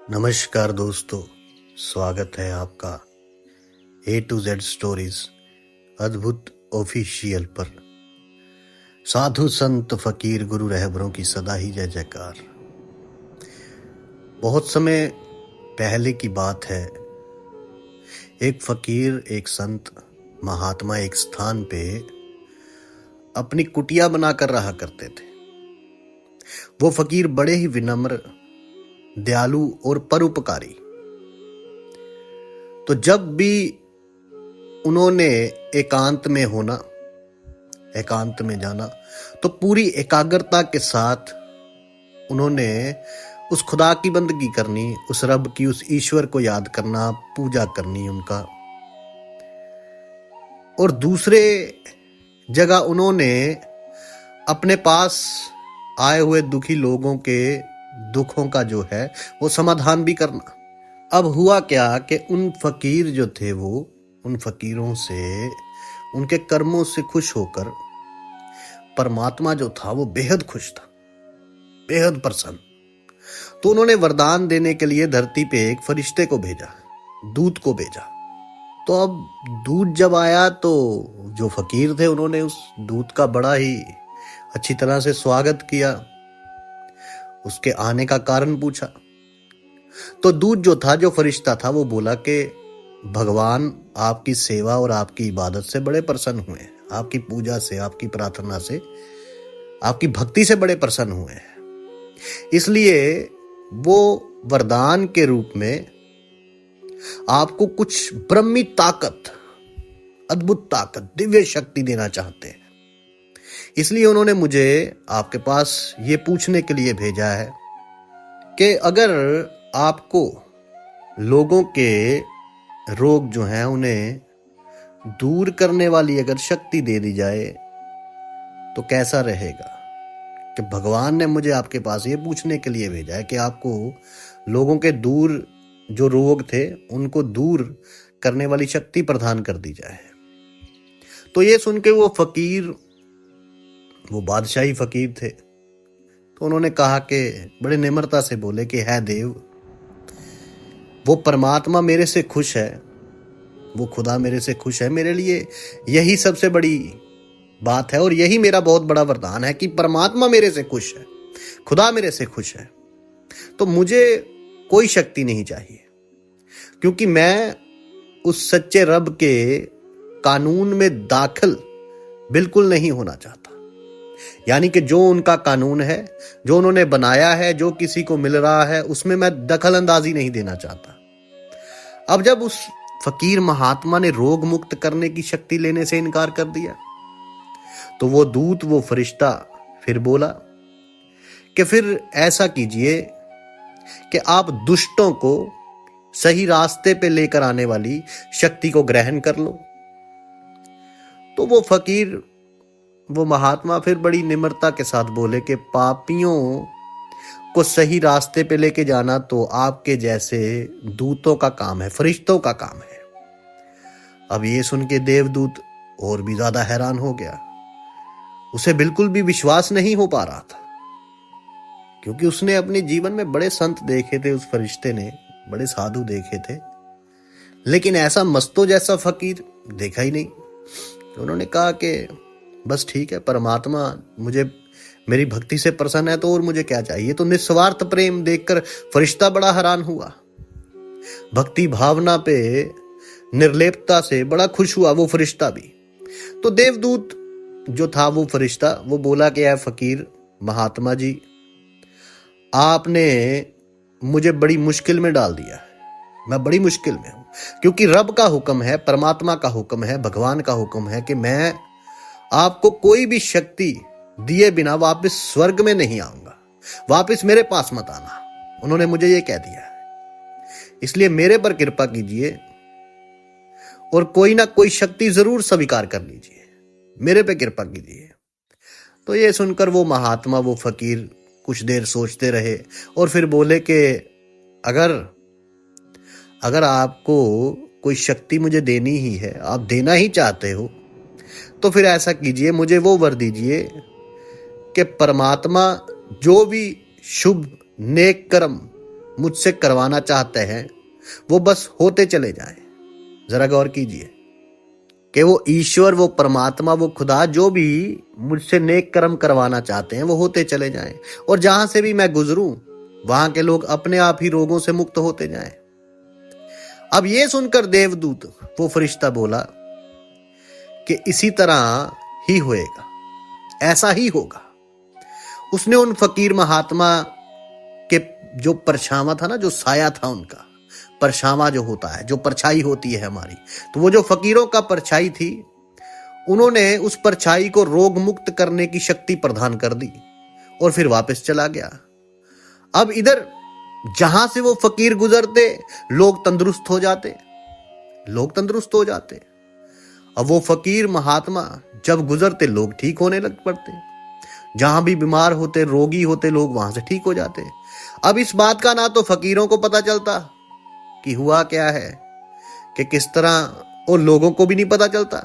नमस्कार दोस्तों, स्वागत है आपका A to Z स्टोरीज अद्भुत ऑफिशियल पर। साधु संत फकीर गुरु रहबरों की सदा ही जय जयकार। बहुत समय पहले की बात है, एक फकीर, एक संत महात्मा एक स्थान पे अपनी कुटिया बनाकर रहा करते थे। वो फकीर बड़े ही विनम्र, दयालु और परोपकारी। तो जब भी उन्होंने एकांत में होना, एकांत में जाना, तो पूरी एकाग्रता के साथ उन्होंने उस खुदा की बंदगी करनी, उस रब की, उस ईश्वर को याद करना, पूजा करनी उनका। और दूसरे जगह उन्होंने अपने पास आए हुए दुखी लोगों के दुखों का जो है वो समाधान भी करना। अब हुआ क्या कि उन फकीर जो थे वो उन फकीरों से, उनके कर्मों से खुश होकर परमात्मा जो था वो बेहद खुश था, बेहद प्रसन्न। तो उन्होंने वरदान देने के लिए धरती पे एक फरिश्ते को भेजा, दूत को भेजा। तो अब दूत जब आया तो जो फकीर थे उन्होंने उस दूत का बड़ा ही अच्छी तरह से स्वागत किया, उसके आने का कारण पूछा। तो दूत जो था, जो फरिश्ता था, वो बोला कि भगवान आपकी सेवा और आपकी इबादत से बड़े प्रसन्न हुए हैं, आपकी पूजा से, आपकी प्रार्थना से, आपकी भक्ति से बड़े प्रसन्न हुए हैं। इसलिए वो वरदान के रूप में आपको कुछ ब्रह्मी ताकत, अद्भुत ताकत, दिव्य शक्ति देना चाहते हैं। इसलिए उन्होंने मुझे आपके पास ये पूछने के लिए भेजा है कि अगर आपको लोगों के रोग जो हैं उन्हें दूर करने वाली अगर शक्ति दे दी जाए तो कैसा रहेगा। कि भगवान ने मुझे आपके पास ये पूछने के लिए भेजा है कि आपको लोगों के दूर जो रोग थे उनको दूर करने वाली शक्ति प्रदान कर दी जाए। तो ये सुन के वो फकीर, वो बादशाही फकीर थे, तो उन्होंने कहा कि बड़े निम्रता से बोले कि है देव, वो परमात्मा मेरे से खुश है, वो खुदा मेरे से खुश है। मेरे लिए यही सबसे बड़ी बात है और यही मेरा बहुत बड़ा वरदान है कि परमात्मा मेरे से खुश है, खुदा मेरे से खुश है। तो मुझे कोई शक्ति नहीं चाहिए, क्योंकि मैं उस सच्चे रब के कानून में दाखिल बिल्कुल नहीं होना चाहता। यानी कि जो उनका कानून है, जो उन्होंने बनाया है, जो किसी को मिल रहा है, उसमें मैं दखल अंदाजी नहीं देना चाहता। अब जब उस फकीर महात्मा ने रोग मुक्त करने की शक्ति लेने से इनकार कर दिया, तो वो दूत, वो फरिश्ता फिर बोला कि फिर ऐसा कीजिए कि आप दुष्टों को सही रास्ते पे लेकर आने वाली शक्ति को ग्रहण कर लो। तो वो फकीर, वो महात्मा फिर बड़ी निम्रता के साथ बोले कि पापियों को सही रास्ते पे लेके जाना तो आपके जैसे दूतों का काम है, फरिश्तों का काम है। अब ये सुन के देवदूत और भी ज्यादा हैरान हो गया। उसे बिल्कुल भी विश्वास नहीं हो पा रहा था, क्योंकि उसने अपने जीवन में बड़े संत देखे थे, उस फरिश्ते ने बड़े साधु देखे थे, लेकिन ऐसा मस्तों जैसा फकीर देखा ही नहीं। तो उन्होंने कहा कि बस ठीक है, परमात्मा मुझे मेरी भक्ति से प्रसन्न है तो और मुझे क्या चाहिए। तो निस्वार्थ प्रेम देखकर फरिश्ता बड़ा हैरान हुआ, भक्ति भावना पे, निर्लेपता से बड़ा खुश हुआ वो फरिश्ता भी। तो देवदूत जो था, वो फरिश्ता, वो बोला कि ऐ फकीर महात्मा जी, आपने मुझे बड़ी मुश्किल में डाल दिया है, मैं बड़ी मुश्किल में हूं, क्योंकि रब का हुक्म है, परमात्मा का हुक्म है, भगवान का हुक्म है कि मैं आपको कोई भी शक्ति दिए बिना वापस स्वर्ग में नहीं आऊंगा, वापस मेरे पास मत आना। उन्होंने मुझे ये कह दिया है, इसलिए मेरे पर कृपा कीजिए और कोई ना कोई शक्ति जरूर स्वीकार कर लीजिए, मेरे पे कृपा कीजिए। तो ये सुनकर वो महात्मा, वो फकीर कुछ देर सोचते रहे और फिर बोले कि अगर आपको कोई शक्ति मुझे देनी ही है, आप देना ही चाहते हो, तो फिर ऐसा कीजिए, मुझे वो वर दीजिए कि परमात्मा जो भी शुभ नेक कर्म मुझसे करवाना चाहते हैं वो बस होते चले जाएं। जरा गौर कीजिए कि वो ईश्वर, वो परमात्मा, वो खुदा जो भी मुझसे नेक कर्म करवाना चाहते हैं वो होते चले जाएं, और जहां से भी मैं गुजरूं वहां के लोग अपने आप ही रोगों से मुक्त होते जाएं। अब ये सुनकर देवदूत, वो फरिश्ता बोला कि इसी तरह ही होएगा, ऐसा ही होगा। उसने उन फकीर महात्मा के जो परछावा था ना, जो साया था उनका, परछावा जो होता है, जो परछाई होती है हमारी, तो वो जो फकीरों का परछाई थी, उन्होंने उस परछाई को रोग मुक्त करने की शक्ति प्रदान कर दी और फिर वापस चला गया। अब इधर जहां से वो फकीर गुजरते लोग तंदुरुस्त हो जाते, लोग तंदुरुस्त हो जाते। अब वो फकीर महात्मा जब गुजरते लोग ठीक होने लग पड़ते, जहां भी बीमार होते, रोगी होते लोग वहां से ठीक हो जाते। अब इस बात का ना तो फकीरों को पता चलता कि हुआ क्या है, कि किस तरह, और लोगों को भी नहीं पता चलता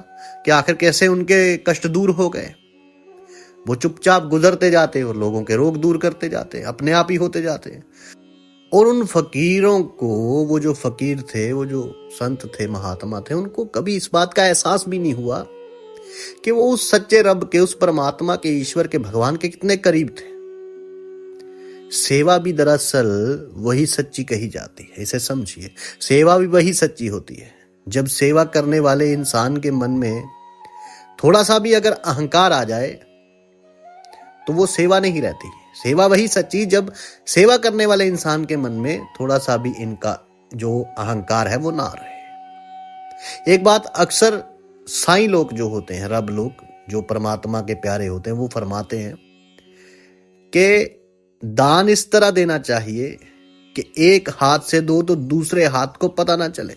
कि आखिर कैसे उनके कष्ट दूर हो गए। वो चुपचाप गुजरते जाते और लोगों के रोग दूर करते जाते, अपने आप ही होते जाते। और उन फकीरों को, वो जो फकीर थे, वो जो संत थे, महात्मा थे, उनको कभी इस बात का एहसास भी नहीं हुआ कि वो उस सच्चे रब के, उस परमात्मा के, ईश्वर के, भगवान के कितने करीब थे। सेवा भी दरअसल वही सच्ची कही जाती है, इसे समझिए। सेवा भी वही सच्ची होती है जब सेवा करने वाले इंसान के मन में थोड़ा सा भी अगर अहंकार आ जाए तो वो सेवा नहीं रहती। सेवा वही सच्ची जब सेवा करने वाले इंसान के मन में थोड़ा सा भी इनका जो अहंकार है वो ना रहे। एक बात अक्सर साईं लोग जो होते हैं, रब लोग जो परमात्मा के प्यारे होते हैं, वो फरमाते हैं कि दान इस तरह देना चाहिए कि एक हाथ से दो तो दूसरे हाथ को पता ना चले,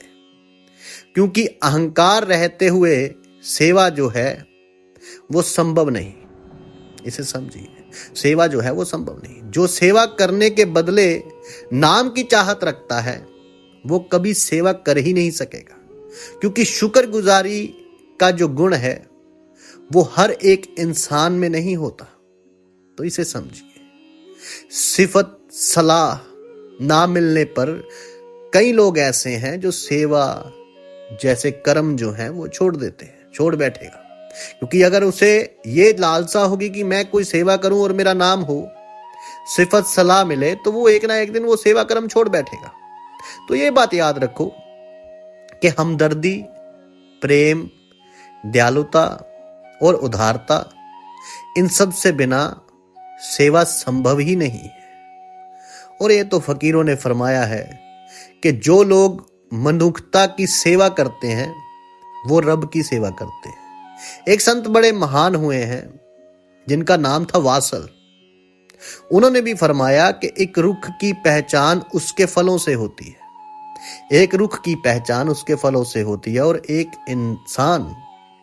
क्योंकि अहंकार रहते हुए सेवा जो है वो संभव नहीं। इसे समझिए, सेवा जो है वो संभव नहीं। जो सेवा करने के बदले नाम की चाहत रखता है वो कभी सेवा कर ही नहीं सकेगा, क्योंकि शुक्रगुजारी का जो गुण है वो हर एक इंसान में नहीं होता। तो इसे समझिए। सिफत सलाह ना मिलने पर कई लोग ऐसे हैं जो सेवा जैसे कर्म जो है वो छोड़ देते हैं, छोड़ बैठेगा, क्योंकि अगर उसे ये लालसा होगी कि मैं कोई सेवा करूं और मेरा नाम हो, सिफत सलाह मिले, तो वो एक ना एक दिन वो सेवा कर्म छोड़ बैठेगा। तो ये बात याद रखो कि हमदर्दी, प्रेम, दयालुता और उदारता, इन सब से बिना सेवा संभव ही नहीं है। और ये तो फकीरों ने फरमाया है कि जो लोग मनुष्यता की सेवा करते हैं वो रब की सेवा करते हैं। एक संत बड़े महान हुए हैं जिनका नाम था वासल। उन्होंने भी फरमाया कि एक रुख की पहचान उसके फलों से होती है, एक रुख की पहचान उसके फलों से होती है, और एक इंसान,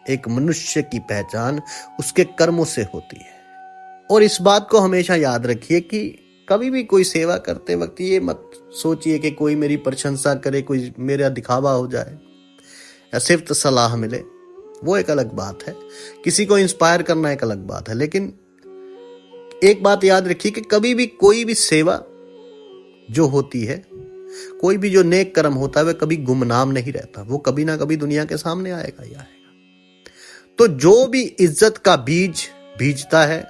एक मनुष्य की पहचान उसके कर्मों से होती है। और इस बात को हमेशा याद रखिए कि कभी भी कोई सेवा करते वक्त ये मत सोचिए कि कोई मेरी प्रशंसा करे, कोई मेरा दिखावा हो जाए या सिर्फ सलाह मिले। वो एक अलग बात है, किसी को इंस्पायर करना एक अलग बात है, लेकिन एक बात याद रखिए कि कभी भी कोई भी सेवा जो होती है, कोई भी जो नेक कर्म होता है, वह कभी गुमनाम नहीं रहता, वो कभी ना कभी दुनिया के सामने आएगा ही आएगा। तो जो भी इज्जत का बीज बीजता है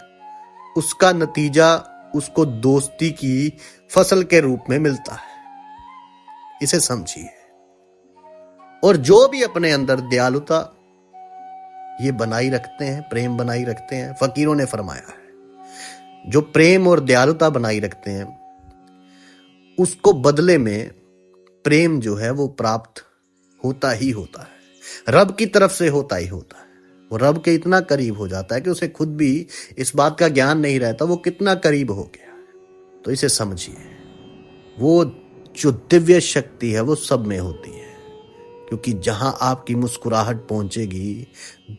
उसका नतीजा उसको दोस्ती की फसल के रूप में मिलता है, इसे समझिए। और जो भी अपने अंदर दयालुता ये बनाई रखते हैं, प्रेम बनाई रखते हैं, फकीरों ने फरमाया है, जो प्रेम और दयालुता बनाई रखते हैं उसको बदले में प्रेम जो है वो प्राप्त होता ही होता है, रब की तरफ से होता ही होता है। वो रब के इतना करीब हो जाता है कि उसे खुद भी इस बात का ज्ञान नहीं रहता वो कितना करीब हो गया। तो इसे समझिए, वो जो दिव्य शक्ति है वो सब में होती है, क्योंकि जहां आपकी मुस्कुराहट पहुंचेगी,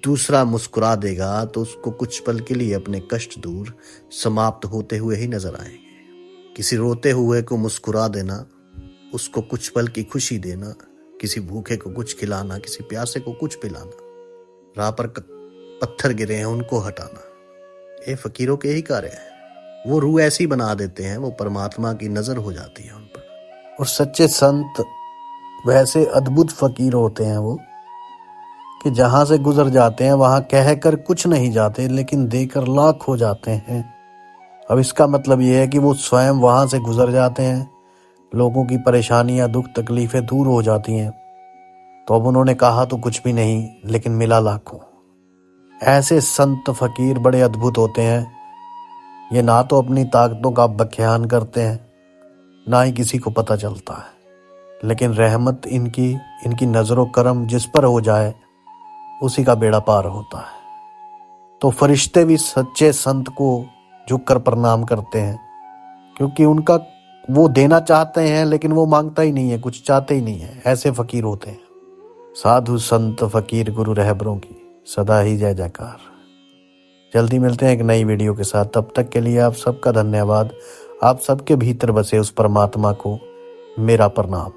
दूसरा मुस्कुरा देगा तो उसको कुछ पल के लिए अपने कष्ट दूर समाप्त होते हुए ही नजर आएंगे। किसी रोते हुए को मुस्कुरा देना, उसको कुछ पल की खुशी देना, किसी भूखे को कुछ खिलाना, किसी प्यासे को कुछ पिलाना, राह पर पत्थर गिरे हैं उनको हटाना, ये फकीरों के ही कार्य है। वो रूह ऐसी बना देते हैं, वो परमात्मा की नजर हो जाती है उन पर। और सच्चे संत वैसे अद्भुत फकीर होते हैं वो, कि जहां से गुजर जाते हैं वहां कहकर कुछ नहीं जाते, लेकिन देकर लाख हो जाते हैं। अब इसका मतलब ये है कि वो स्वयं वहां से गुजर जाते हैं, लोगों की परेशानियां, दुख, तकलीफें दूर हो जाती हैं। तो अब उन्होंने कहा तो कुछ भी नहीं, लेकिन मिला लाखों। ऐसे संत फकीर बड़े अद्भुत होते हैं। ये ना तो अपनी ताकतों का बख्यान करते हैं, ना ही किसी को पता चलता है, लेकिन रहमत इनकी नजरों करम जिस पर हो जाए उसी का बेड़ा पार होता है। तो फरिश्ते भी सच्चे संत को झुककर प्रणाम करते हैं, क्योंकि उनका वो देना चाहते हैं, लेकिन वो मांगता ही नहीं है, कुछ चाहते ही नहीं है। ऐसे फकीर होते हैं। साधु संत फकीर गुरु रहबरों की सदा ही जय जयकार। जल्दी मिलते हैं एक नई वीडियो के साथ। तब तक के लिए आप सबका धन्यवाद। आप सबके भीतर बसे उस परमात्मा को मेरा प्रणाम।